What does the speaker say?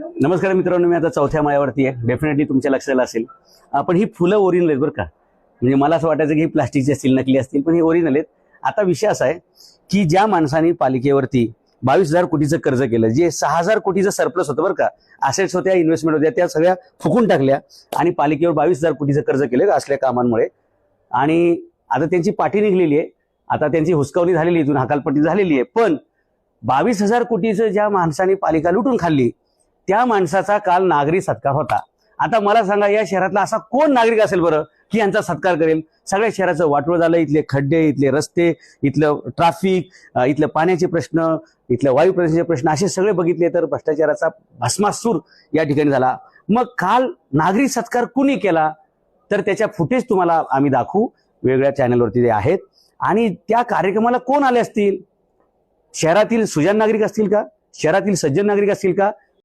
नमस्कार मित्रांनो, मी आता चौथ्या माळ्यावरती आहे. डेफिनेटली तुमच्या लक्षात असेल, पण ही फुलं ओरिजिनल आहेत बरं का. म्हणजे मला असं वाटायचं की ही प्लास्टिकची असतील, नकली असतील, पण ही ओरिजिनल आहेत. आता विषय असा आहे की ज्या माणसाने पालिकेवरती 22,000 कोटीचं कर्ज केलं, जे 6,000 कोटीचं सरप्लस होतं बरं का, असेट्स होत्या, इन्व्हेस्टमेंट होत्या, त्या सगळ्या फुकून टाकल्या आणि पालिकेवर 22,000 कोटीचं कर्ज केलं असल्या कामांमुळे. आणि आता त्यांची पाठी निघलेली आहे, आता त्यांची हुसकावणी झालेली, इथून हकालपट्टी झालेली आहे. पण 22,000 कोटीचं ज्या माणसाने पालिका लुटून खाल्ली, त्या माणसाचा काल नागरी सत्कार होता. आता मला सांगा, या शहरातला असा कोण नागरिक असेल बरं की यांचा सत्कार करेल? सगळ्या शहराचं वाटोळं झालं. इथले खड्डे, इथले रस्ते, इथलं ट्रॅफिक, इथलं पाण्याचे प्रश्न, इथलं वायू प्रदूषणाचे प्रश्न, असे सगळे बघितले तर भ्रष्टाचाराचा भस्मासूर या ठिकाणी झाला. मग काल नागरी सत्कार कुणी केला तर त्याच्या फुटेज तुम्हाला आम्ही दाखवू, वेगळ्या चॅनलवरती ते आहेत. आणि त्या कार्यक्रमाला कोण आले असतील? शहरातील सुजाण नागरिक असतील का? शहरातील सज्जन नागरिक असतील का?